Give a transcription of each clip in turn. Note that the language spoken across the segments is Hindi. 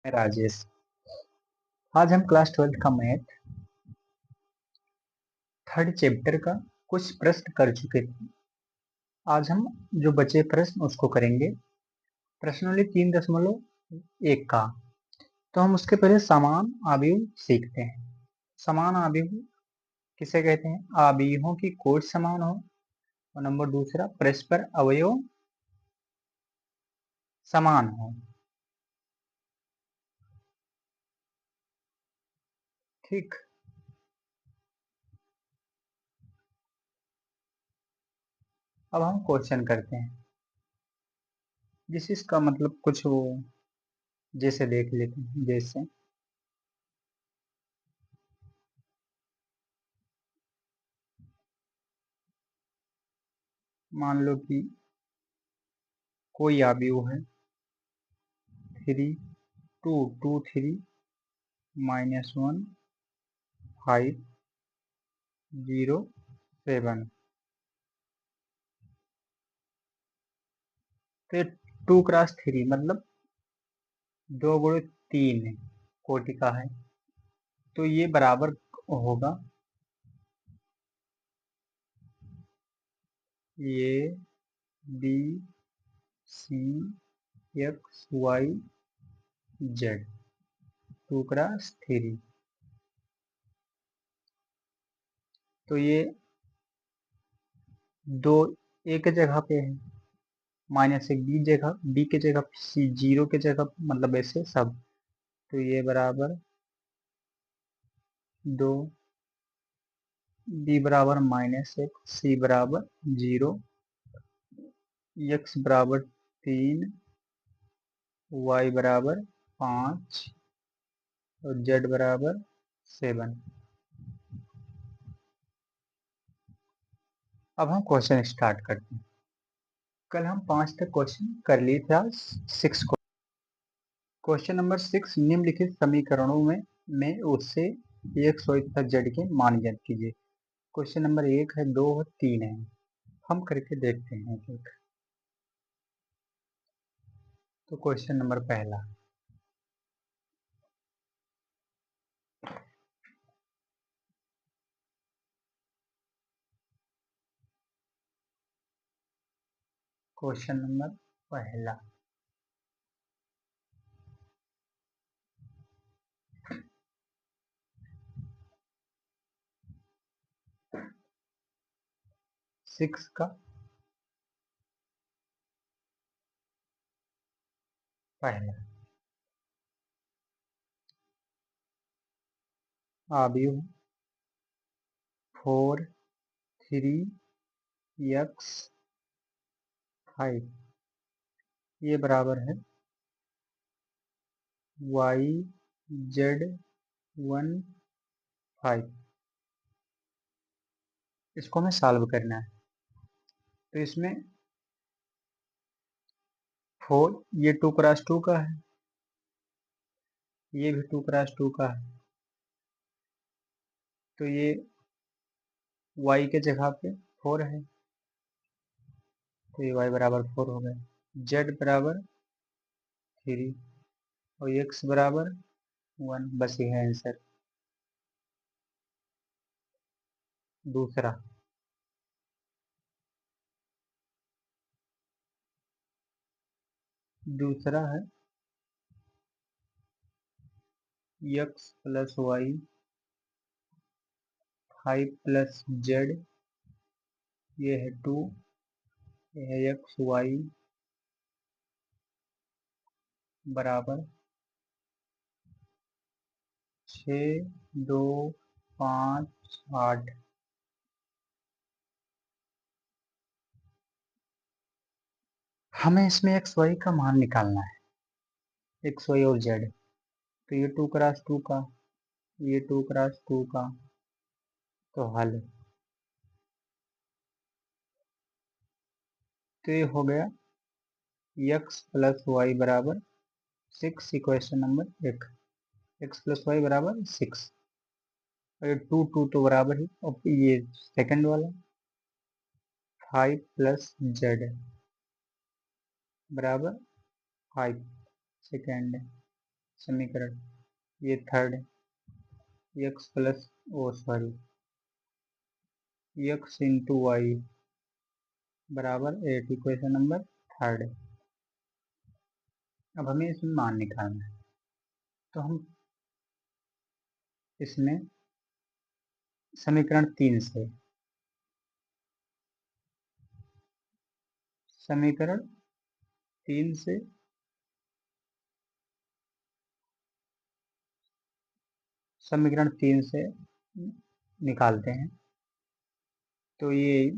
मैं राजेश। आज हम क्लास 12 का मैथ थर्ड चैप्टर का कुछ प्रश्न कर चुके थे। आज हम जो बचे प्रश्न उसको करेंगे। प्रश्नावली 3.1 का। तो हम उसके पहले समान आव्यूह सीखते हैं। समान आव्यूह किसे कहते हैं? आव्यूहों की कोट समान हो और नंबर दूसरा परस्पर अवयव समान हो। ठीक, अब हम क्वेश्चन करते हैं। जिस इसका मतलब कुछ वो जैसे देख लेते हैं। जैसे मान लो कि कोई आव्यूह है 3 2 2 3 -1 5 0 7। तो 2 × 3 मतलब 2 × 3 कोटि का है। तो ये बराबर होगा ये b c x y z 2 × 3। तो ये दो एक जगह पे है, -1 बी के जगह सी 0 के जगह, मतलब ऐसे सब। तो ये बराबर 2, बी बराबर -1, सी बराबर 0, एक्स बराबर 3, वाई बराबर 5 और जेड बराबर 7। अब हम क्वेश्चन स्टार्ट करते हैं। कल हम 5 तक क्वेश्चन कर लिए थे, आज 6 क्वेश्चन नंबर 6। निम्नलिखित समीकरणों में उससे एक्स वाई तथा जेड के मान ज्ञात कीजिए। क्वेश्चन नंबर 1 है, 2 है, 3 है। हम करके देखते हैं एक। तो क्वेश्चन नंबर पहला, क्वेश्चन नंबर पहला, सिक्स का पहला आव्यूह 4 3 x 5 ये बराबर है वाई जेड 1 5। इसको हमें सॉल्व करना है। तो इसमें 4, ये 2 × 2 का है, ये भी 2 × 2 का है। तो ये y के जगह पे 4 है, तो ये y बराबर 4 हो गया। z बराबर 3 और x बराबर 1। बस ये है आंसर। दूसरा, दूसरा है x + y 5 + z, ये है 2, ये है x y बराबर 6 2 5 8। हमें इसमें x y का मान निकालना है, x y और z। तो ये 2 × 2 का, ये 2 × 2 का, तो हल। तो ये हो गया x + y बराबर 6। इक्वेशन नंबर 1, x + y बराबर 6 और ये 2 2 तो बराबर ही। और ये सेकंड वाला 5 + z बराबर 5 सेकेंड। समीकरण, ये third x plus x into y बराबर 8, इक्वेशन नंबर थर्ड। अब हमें इसमें मान निकालना है, तो हम इसमें समीकरण 3 से समीकरण 3 से समीकरण 3 से निकालते हैं, तो ये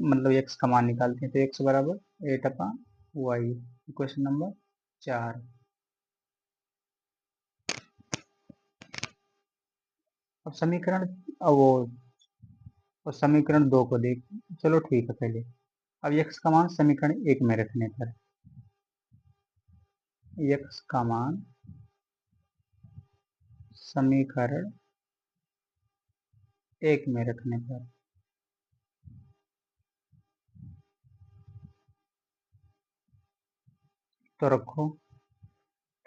मतलब एक्स का मान निकालते हैं, तो एक्स बराबर 8/y, इक्वेशन नंबर 4। अब समीकरण अब वो और समीकरण 2 को देख, चलो ठीक है पहले। अब एक्स का मान समीकरण 1 में रखने पर, एक्स का मान समीकरण 1 में रखने पर तो रखो,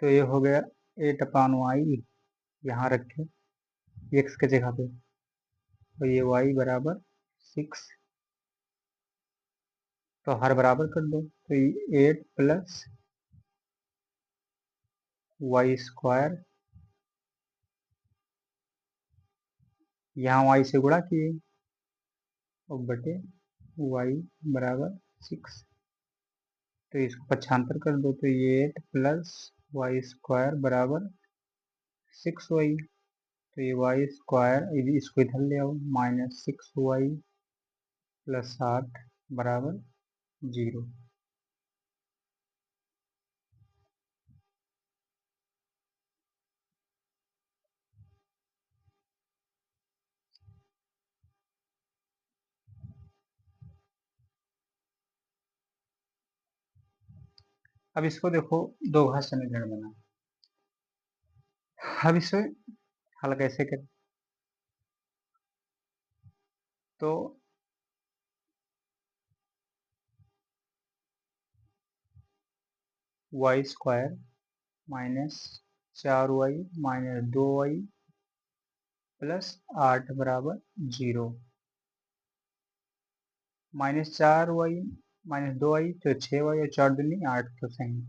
तो ये हो गया 8/y, यहाँ रखे एक्स के जगह पे, तो ये y बराबर 6, तो हर बराबर कर दो, तो ये 8 प्लस वाई स्क्वायर, यहाँ y से गुणा किए और बटे y बराबर 6, तो इसको पक्षांतर कर दो, तो ये 8 प्लस वाई स्क्वायर बराबर 6y, तो ये वाई स्क्वायर इसको इधर ले आओ, -6y प्लस 8 बराबर 0। अब इसको देखो, दो घात समीकरण बना। अब इसे हल कैसे करें, तो Y square -4y -2y plus 8 बराबर 0, -4y -2y तो 6y और 4 दूनी 8, तो सही।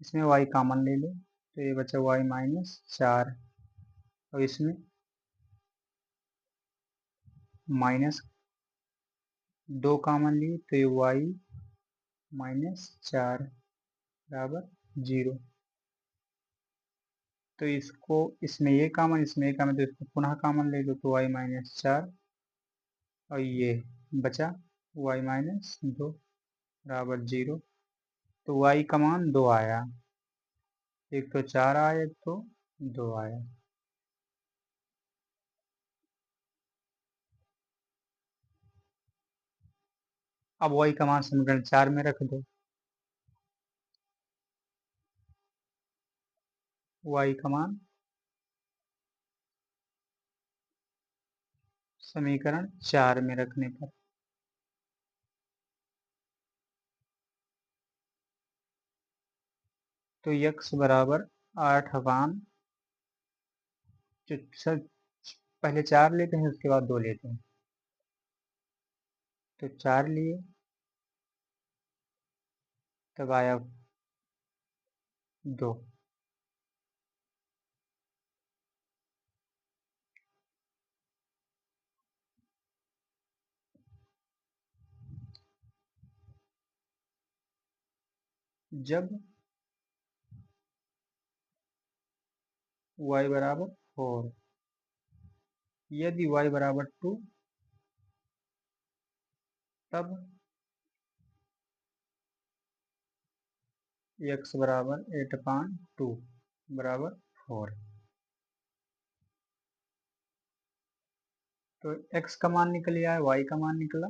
इसमें y कॉमन ले लो, तो ये बचा y -4, और इसमें -2 कॉमन लिए, तो ये y -4 बराबर 0, तो इसको इसमें ये कॉमन, इसमें ये कॉमन, तो इसको पुनः कॉमन ले लो, तो y -4 और ये बचा y -2 बराबर 0, तो y का मान 2 आया, एक तो 4 आया, एक तो 2 आया। अब y का मान समीकरण 4 में रख दो, y का मान समीकरण 4 में रखने पर, तो x बराबर 8/, पहले 4 लेते हैं उसके बाद 2 लेते हैं, तो 4 लिए, तब आया 2, जब y बराबर 4, यदि y बराबर 2, तब x बराबर 8/2 बराबर 4, तो x का मान निकल आया, y का मान निकला,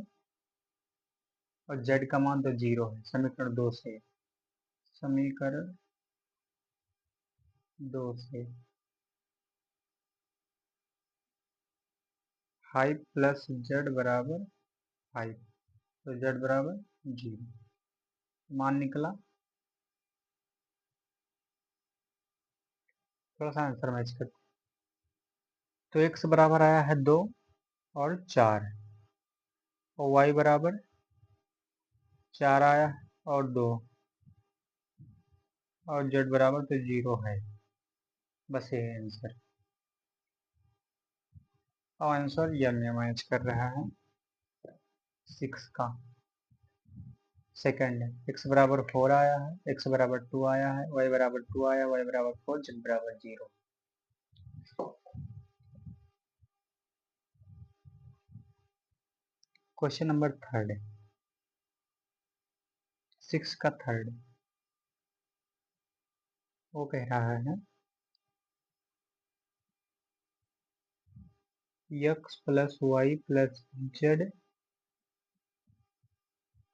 और z का मान तो 0 है, समीकरण 2 से, समीकरण 2 से 5 प्लस z बराबर 5, तो z बराबर 0, मान निकला थोड़ा सा आंसर मैच करते। तो x बराबर आया है 2 और 4, और y बराबर 4 आया और 2, और z बराबर तो 0 है। बस ये है आंसर। और आंसर ये मैच कर रहा है 6 का। सेकंड है, x बराबर 4 आया है, x बराबर 2 आया है, y बराबर 2 आया, y बराबर 4, z बराबर 0। क्वेश्चन नंबर थर्ड, 6 का थर्ड, वो कह रहा है x plus y plus z,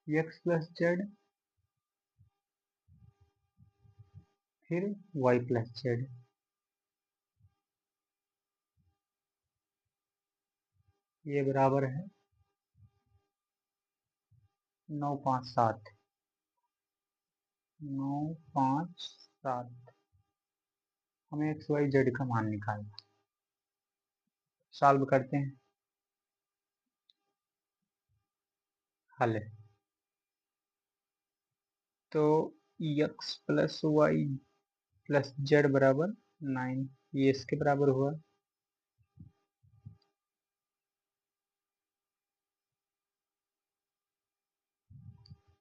x plus z फिर y प्लस जेड, ये बराबर है 9 5 7, 9 5 7। हमें एक्स वाई जेड का मान निकालना। सॉल्व करते हैं। हल, तो x plus y plus z बराबर 9, ये इसके बराबर हुआ।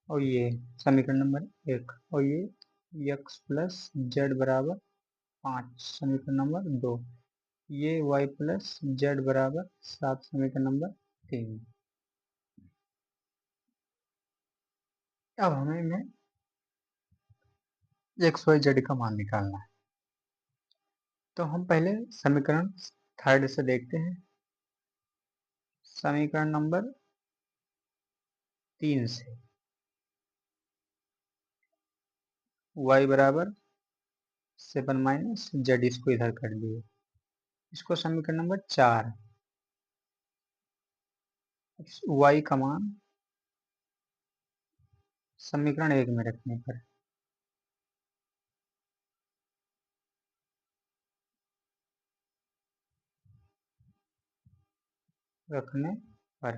और ये समीकरण नंबर 1, और ये x प्लस जेड बराबर 5, समीकरण नंबर 2, ये y प्लस जेड बराबर 7, समीकरण नंबर 3। अब हमें इनमें एक्स वाई जेड का मान निकालना है। तो हम पहले समीकरण थर्ड से देखते हैं। समीकरण नंबर 3 से y बराबर 7 माइनस जेड, इसको इधर कर दिए। इसको समीकरण नंबर 4, y का मान समीकरण 1 में रखने पर रखने पर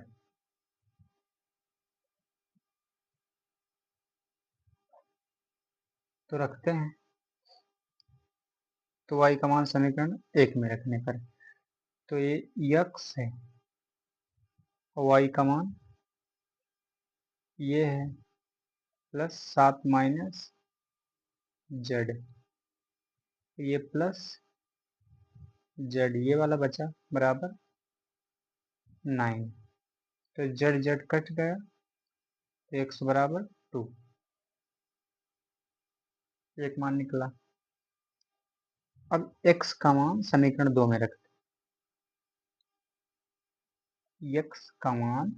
तो रखते हैं। तो y का मान समीकरण 1 में रखने पर, तो ये x है और y का मान ये है प्लस 7 माइनस जेड, ये प्लस जेड, ये वाला बचा बराबर 9। तो जेड जेड कट गया, तो एक्स बराबर 2, एक मान निकला। अब x का मान समीकरण 2 में रखते, x का मान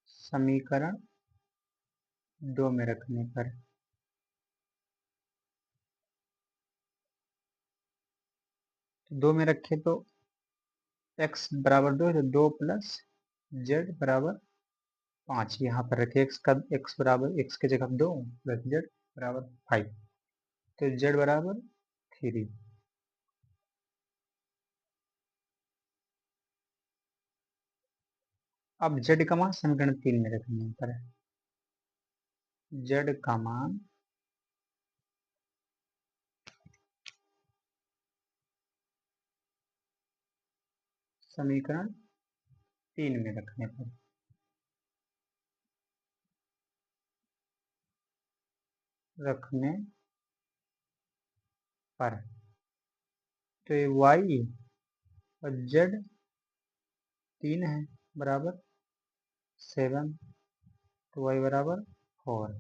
समीकरण 2 में रखने पर तो 2 में रखे तो x बराबर 2 है, तो 2 प्लस जेड बराबर 5, यहाँ पर रखे x का, x बराबर x के जगह 2 प्लस जेड बराबर 5, तो जेड बराबर 3। अब जेड का मान समीकरण 3 में रखने पर है, जेड का मान समीकरण 3 में रखने पर रखने पर तो ये y और z 3 है बराबर 7, तो y बराबर 4,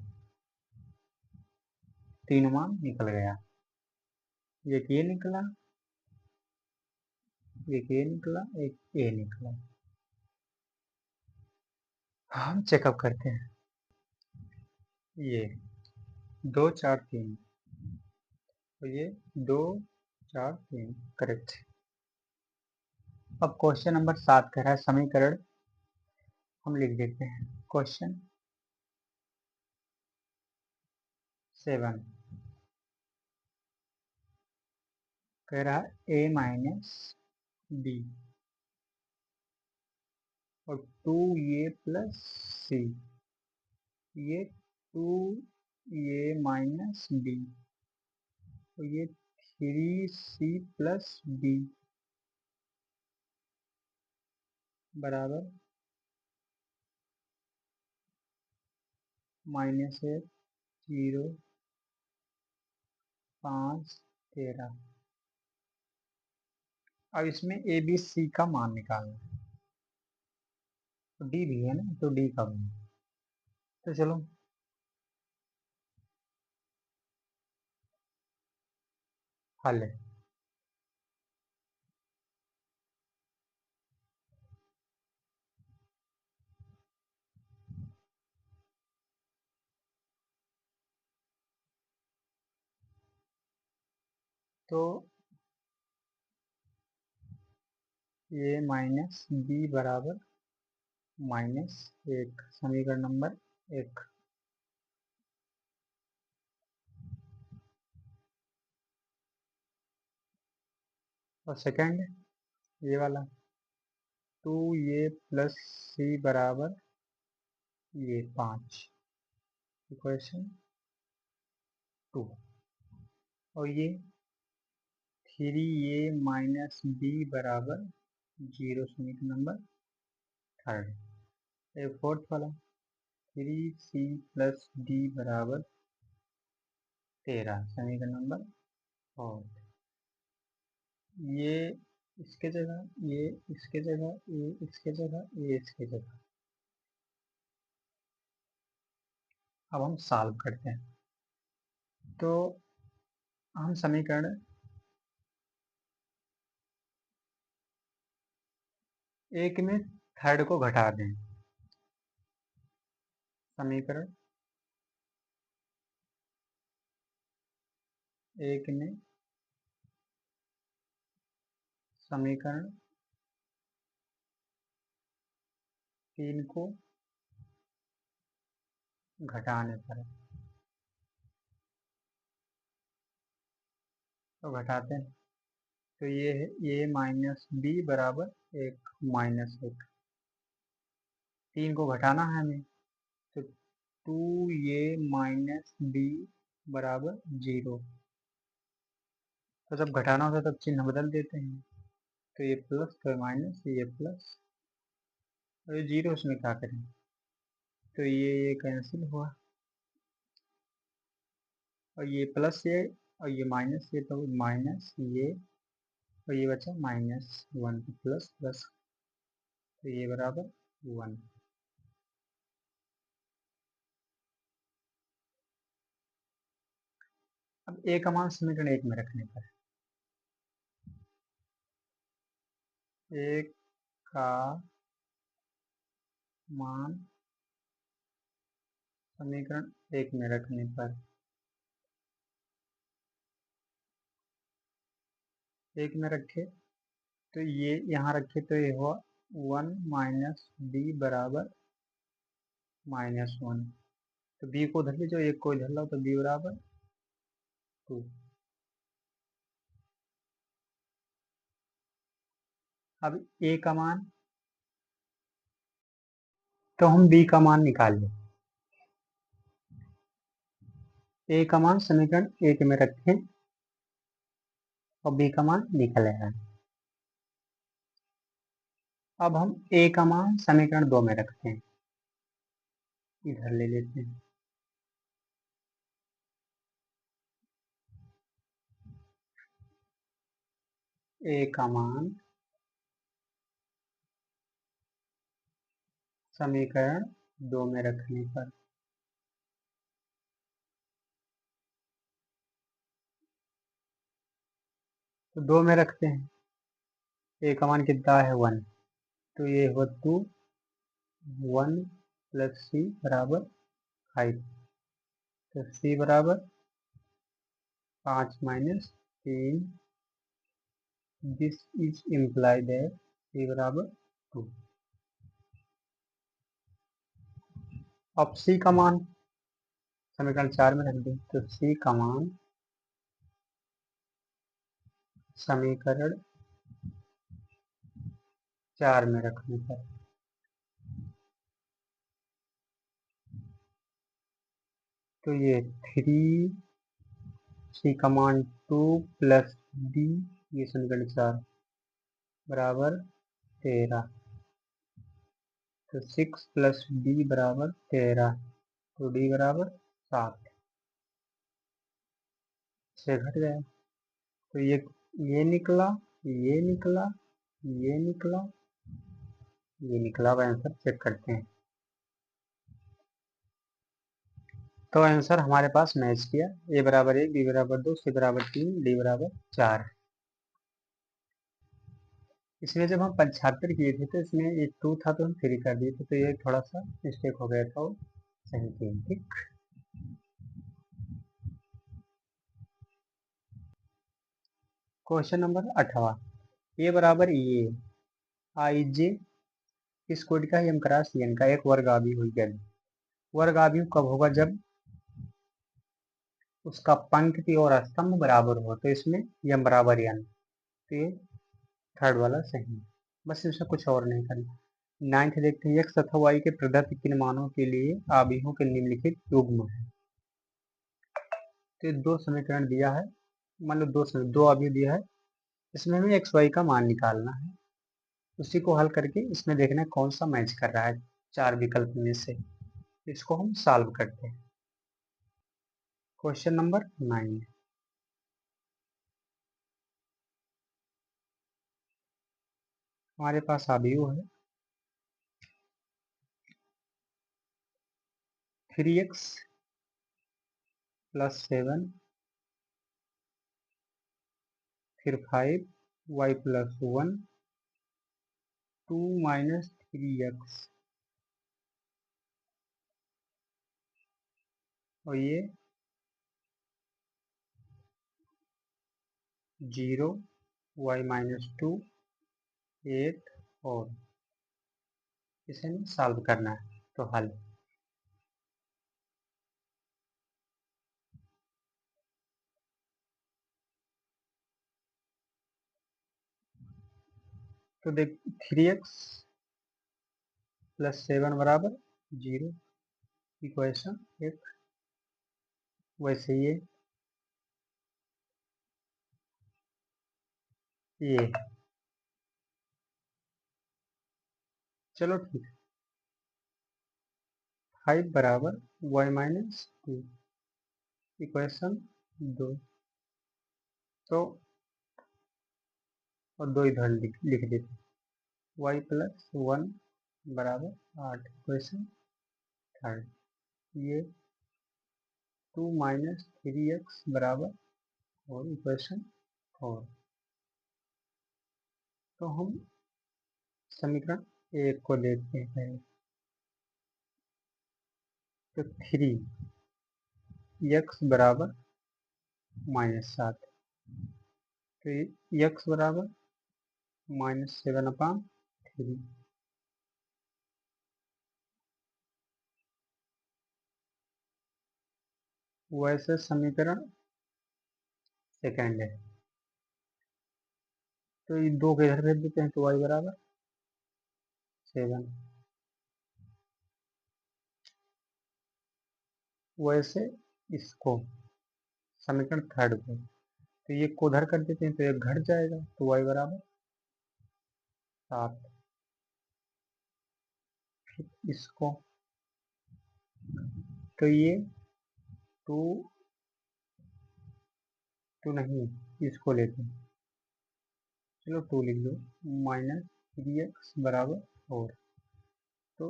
3 मान निकल गया। एक ये निकला, एक ये निकला, एक ये निकला। हम चेकअप करते हैं। ये 2 4 3, तो ये 2 4 3 करेक्ट। अब क्वेश्चन नंबर 7 कह रहा है समीकरण, हम लिख देते हैं क्वेश्चन 7, कह रहा है a माइनस बी और 2a प्लस सी, ये 2a माइनस बी और ये 3c प्लस बी बराबर -1 0 5 13। अब इसमें ए बी सी का मान निकालना है, तो डी भी है ना, तो डी का मान, तो चलो हल है। तो ये माइनस बी बराबर -1, समीकरण नंबर 1। और सेकंड ये वाला 2a प्लस सी बराबर ये 5, इक्वेशन 2। और ये 3a माइनस बी बराबर 0, समीकरण नंबर 3। ये फोर्थ वाला 3c प्लस डी बराबर 13, समीकरण नंबर 4। ये इसके जगह, ये इसके जगह, ये इसके जगह, ये इसके जगह। अब हम सॉल्व करते हैं। तो हम समीकरण एक में थर्ड को घटा दें। समीकरण एक में समीकरण 3 को घटाने पर, तो घटाते हैं। तो ये है ए माइनस बी बराबर 1 -1, 3 को घटाना है हमें, तो 2a माइनस बी बराबर 0। तो जब घटाना होता है तब चिन्ह बदल देते हैं, तो ये प्लस, तो माइनस, ये प्लस और ये 0, उसमें क्या करें, तो ये कैंसिल हुआ और ये प्लस ये और ये माइनस, ये तो माइनस ये और ये बचा -1, प्लस प्लस, तो ये बराबर 1। अब ए का मान समीकरण 1 में रखने पर, एक का मान समीकरण 1 में रखने पर, 1 में रखे तो ये यहाँ रखे तो ये हुआ 1 माइनस बी बराबर -1। तो बी को उधर ले जाओ, एक को इधर लाओ, तो बी बराबर 2। अब ए का मान, तो हम बी का मान निकाल लें। ए का मान समीकरण 1 में रखें और बी का मान निकल आया। अब हम ए का मान समीकरण 2 में रखते हैं, इधर ले लेते हैं। ए का मान समीकरण 2 में रखने पर, तो 2 में रखते हैं। ए का मान कितना है 1, तो ये हुआ 2, 1 प्लस सी बराबर 5, तो सी बराबर 5 minus 3, this is imply that C बराबर 2। अब सी का मान समीकरण 4 में रख दें, तो सी का मान समीकरण 4 में रखने पर तो ये 3c कमान 2 प्लस d, ये समीकरण 4 बराबर 13, तो 6 प्लस d बराबर 13, तो d बराबर 7 से घट गया। तो ये निकला, ये निकला, ये निकला, ये निकला। अब आंसर चेक करते हैं। तो आंसर हमारे पास मैच किया। ए बराबर 1, बी बराबर 2, सी बराबर 3, डी बराबर 4। इसमें जब हम 75 किए थे तो इसमें एक 2 था तो हम 3 कर दिए थे, तो ये थोड़ा सा मिस्टेक हो गया था, वो सही किए। ठीक। क्वेश्चन नंबर 18, ए बराबर ये आई जे इस कोटि का यम क्रॉस एन का एक वर्गावी हुई गया। वर्गावी कब होगा? जब उसका पंक्ति और स्तंभ बराबर हो, तो इसमें यम बराबर एन, तो ये थर्ड वाला सही है। बस इसमें कुछ और नहीं करना। 9th देखते हैं, x तथा y के प्रदत्त किन मानों के लिए आव्यूहों के निम्नलिखित युग्म है। तो ये दो समीकरण दिया है, मान लो दो आव्यूह दिया है, इसमें हमें एक्स वाई का मान निकालना है। उसी को हल करके इसमें देखना है कौन सा मैच कर रहा है 4 विकल्प में से। इसको हम सॉल्व करते हैं। क्वेश्चन नंबर 9, हमारे पास आव्यूह है 3x प्लस 7, फिर 5y प्लस 1, 2 माइनस 3x, और ये 0, y माइनस 2, 8, और इसे हमें सॉल्व करना है। तो हल, तो देख 3x प्लस 7 बराबर 0, इक्वेशन एक। वैसे ये चलो ठीक है। 5 बराबर y माइनस 2, इक्वेशन 2, तो और 2 इधर लिख देते। y प्लस 1 बराबर 8, इक्वेशन थर्ड। ये 2 माइनस 3x बराबर, और इक्वेशन 4। तो हम समीकरण एक को देखते हैं। तो 3x बराबर -7, तो x बराबर -7/3। वैसे समीकरण सेकेंड है, तो ये 2 के इधर भेज देते हैं, तो y बराबर 7। वैसे इसको समीकरण थर्ड को, तो ये को उधर कर देते हैं, तो ये घट जाएगा, तो y बराबर 7। इसको, तो ये 2 2 नहीं, इसको लेते हैं, चलो 2 लिख दो, -3x बराबर 4। तो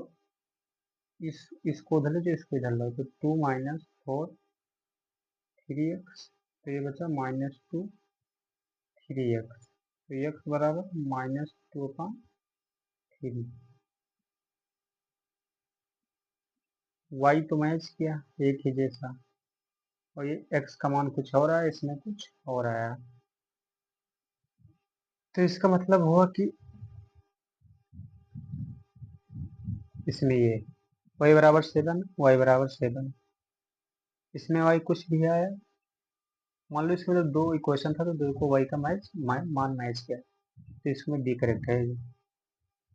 इसको उधर ले जाओ, इसको इधर लो, तो 2 माइनस 4 3x, तो ये बचा -2 3x, तो x बराबर -2/3। y तो मैच किया एक ही जैसा, और ये x का मान कुछ और आया, इसमें कुछ और आया, तो इसका मतलब हुआ कि इसमें ये y बराबर 7, y बराबर 7, इसमें y कुछ भी आया, मान लो इसमें तो दो इक्वेशन था, तो दो को वाई का मान मैच किया, तो इसमें डी करेक्ट है।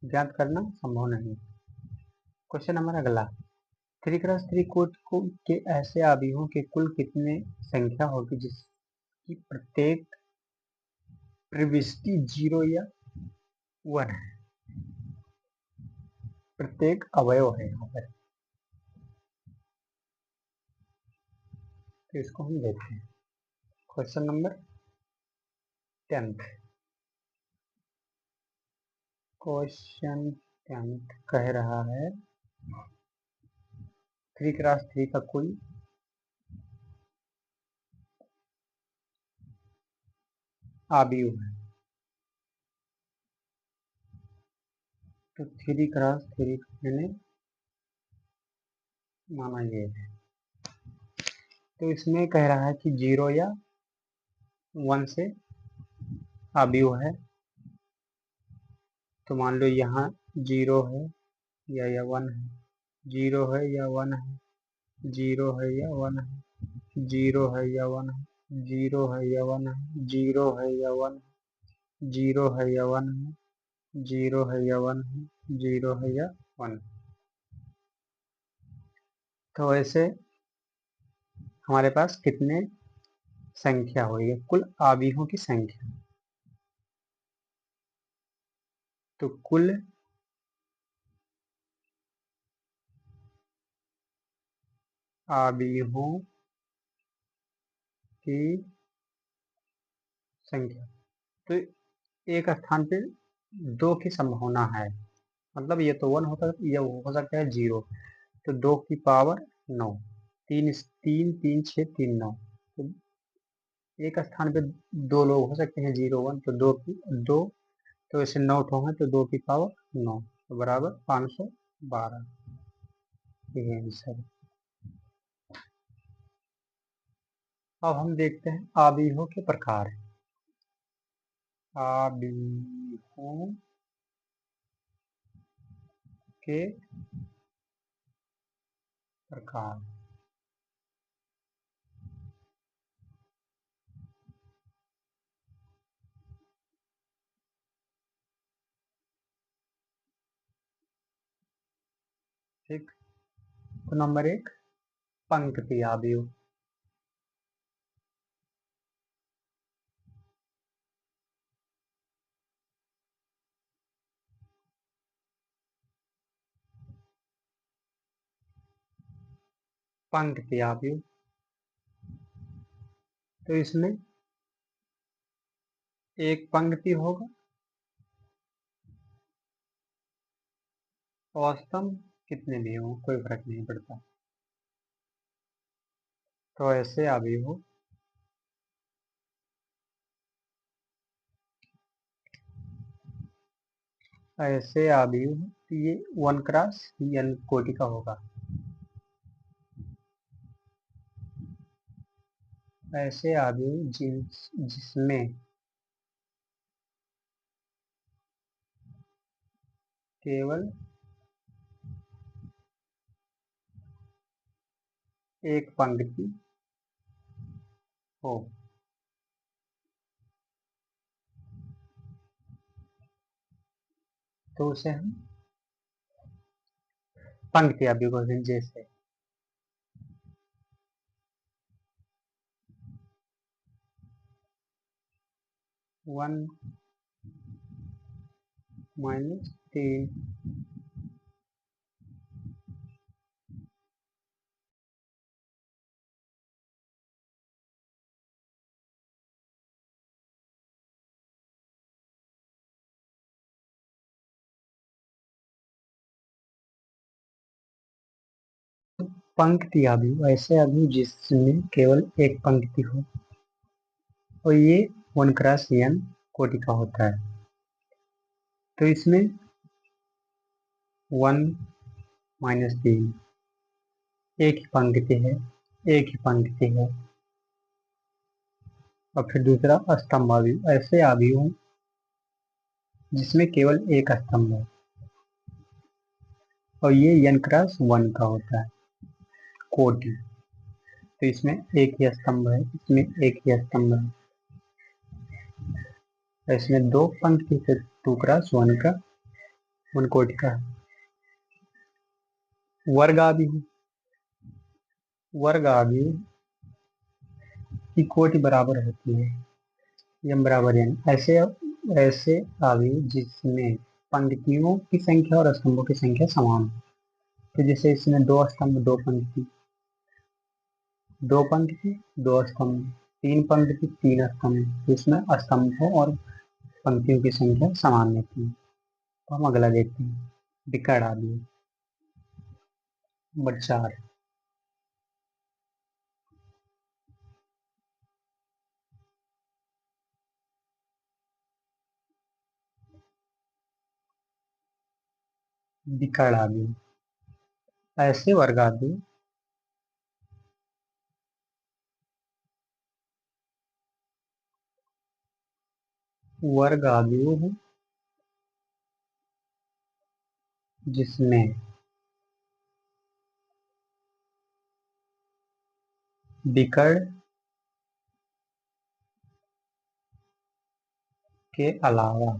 ज्ञात करना संभव नहीं। क्वेश्चन नंबर अगला, 3x3 कोट को के ऐसे अवयवों के कुल कितने संख्या होगी जिसकी प्रत्येक प्रविष्टि 0 या 1 है। प्रत्येक अवयव है यहाँ पर, तो इसको हम देखते हैं। Question number 10th। Question 10th कह रहा है 3x3 का कुल अवयव है, तो 3x3 मैंने माना ये है। तो इसमें कह रहा है कि 0 या 1 से अवयव है, तो मान लो यहाँ 0 है या 1 है, 0 है या 1 है, 0 है या 1 है, 0 है या 1 है, 0 है या 1 है, 0 है या 1 है, 0 है या 1 है, 0 है या 1 है, 0 है या 1। तो ऐसे हमारे पास कितने संख्या होगी, कुल अवयवों की संख्या। तो कुल अवयवों की संख्या, तो एक स्थान पे 2 की संभावना है, मतलब ये तो 1 होता है, ये हो सकता है 0, तो 2 की पावर 9, 3 3 3 6 3 9, तो एक स्थान पे 2 लोग हो सकते हैं 0 1, तो 2 तो ऐसे 9 ठो हैं, तो 2 की पावर 9, तो बराबर 512, ये आंसर है। अब हम देखते हैं अवयवों के प्रकार। अवयवों के प्रकार। ठीक, तो नंबर 1 पंक्ति अवयव। पंक्ति अवयव, तो इसमें एक पंक्ति होगा और स्तंभ कितने भी हो कोई फर्क नहीं पड़ता, तो ऐसे अवयव, ऐसे अवयव ये 1x n कोटि का होगा। ऐसे अवयव जिसमें केवल एक पंक्ति हो, तो उसे हम पंक्ति अवयव कहते हैं। जैसे 1 - 3 पंक्ति अवयव, ऐसे अवयव जिसमें केवल एक पंक्ति हो, और ये 1x n कोटि का होता है। तो इसमें 1 - 3 एक ही पंक्ति है, एक ही पंक्ति है। और फिर दूसरा स्तंभ अवयव, ऐसे अवयव जिसमें केवल एक स्तंभ है, और ये n x 1 का होता है कोटि। तो इसमें एक ही स्तंभ है, इसमें एक ही स्तंभ है, इसमें दो पंक्ति से 2 क्रॉस 1 का 1 कोटि का वर्ग आव्यूह की कोटि बराबर होती है, यम बराबर एन। ऐसे ऐसे आव्यूह जिसमें पंक्तियों की संख्या और स्तंभों की संख्या समान हो। तो जैसे इसमें 2 स्तंभ 2 पंक्ति, 2 पंक्ति 2 स्तंभ, 3 पंक्ति 3 स्तंभ, तो इसमें स्तंभों और पंक्तियों की संख्या समान रहती है। तो हम अगला देखते हैं, विकर्ण आव्यूह नंबर 4। विकर्ण आव्यूह ऐसे वर्गाव्यूह वर्गाव्यूह जिसमें विकर्ण के अलावा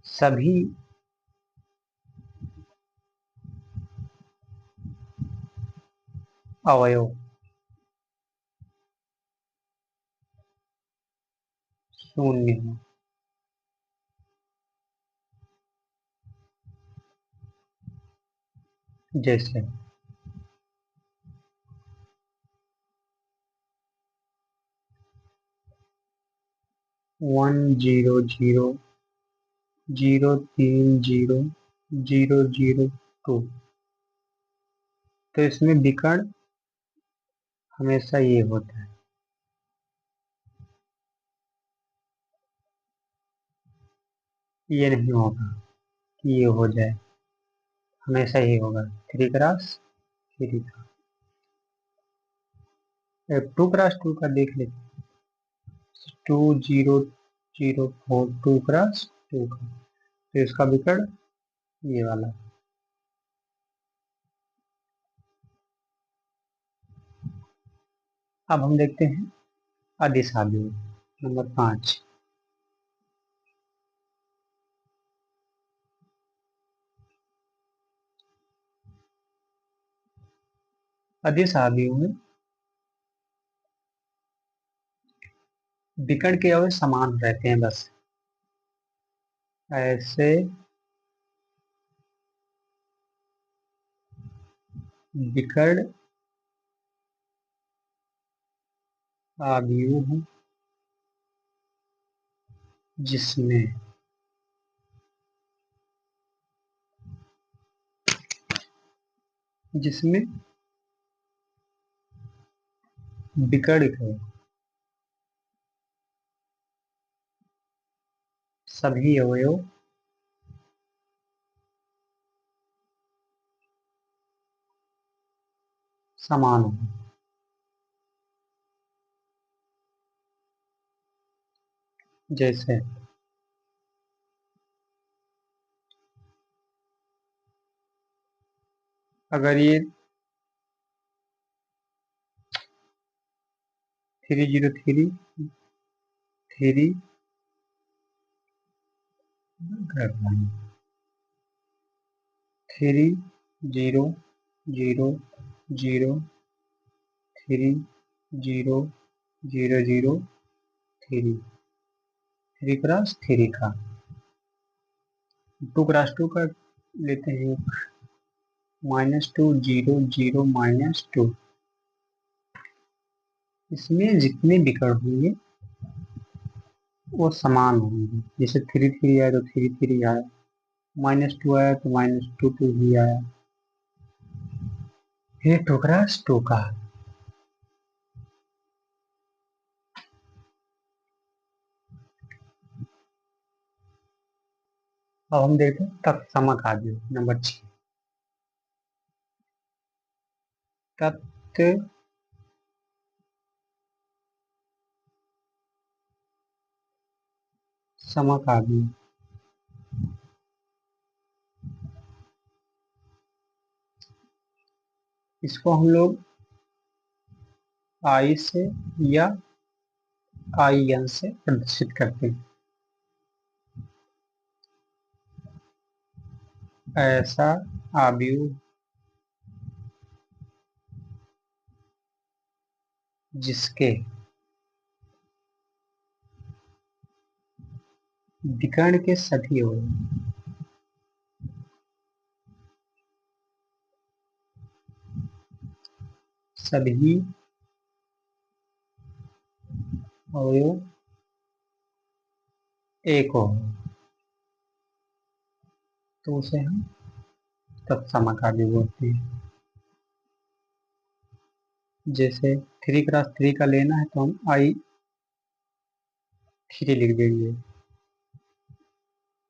सभी अवयव शून्य हो। जैसे 1 0 0 0 3 0 0 0 2, तो इसमें विकर्ण हमेशा ये होता है, ये नहीं होगा कि ये हो जाए, हमेशा ये होगा 3 क्रॉस 3 का। 2 क्रॉस 2 का देख लेते, 2 0 0 4 2 क्रॉस 2 का, तो इसका विकर्ण ये वाला। अब हम देखते हैं अदिश आव्यूह नंबर 5। अदिश आव्यूह में विकर्ण के अवयव समान रहते हैं, बस ऐसे विकर्ण आव्यूह जिसमें जिसमें विकर्ण के सभी अवयव समान हो। जैसे अगर ये 3 0 3 3 3 0 0 0 3 0 0 0 3 3 क्रॉस 3 का, 2 क्रॉस 2 का लेते हैं, -2 0 0 -2, इसमें जितने विकर्ण होंगे वो समान होंगे। जैसे 3 3 आया तो 3 3 आया, -2 आया तो -2 2 ही आया। ये 2 क्रॉस 2 का। अब हम देखते हैं तत्समक आव्यूह नंबर 6। तत्समक आव्यूह इसको हम लोग आई से या आई एन से प्रदर्शित करते हैं। ऐसा आव्यूह जिसके विकर्ण के सभी अवयव सभी अवयव एक हो, तो उसे हम तत्समकाव्य बोलते हैं। जैसे 3x3 का लेना है तो हम I3 लिख देंगे।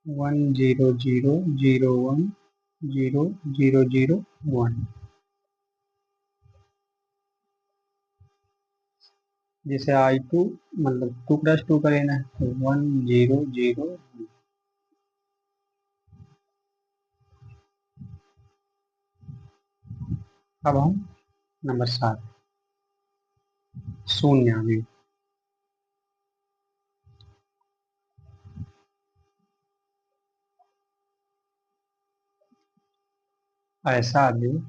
1 0 0 0 1 0 0 0 1। जैसे I2 मतलब 2x2 का लेना है तो 1 0 0 1। अब हम नंबर 7 शून्य अवयव। ऐसा अवयव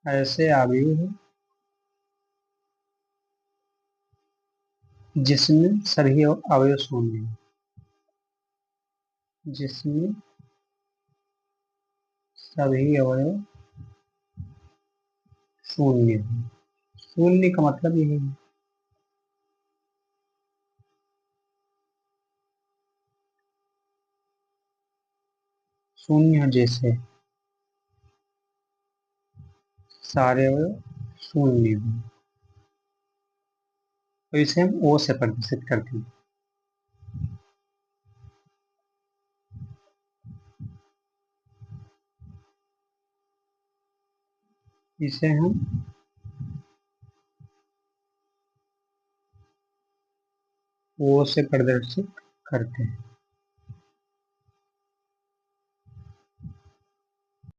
ऐसे अवयव है जिसमें सभी अवयव शून्य हैं। जिसमें सभी अवयव शून्य हैं। शून्य का मतलब यही है शून्य जैसे सारे अवयव शून्य हैं, तो इसे हम ओ से प्रदर्शित करते हैं। इसे हम ओ से प्रदर्शित करते हैं।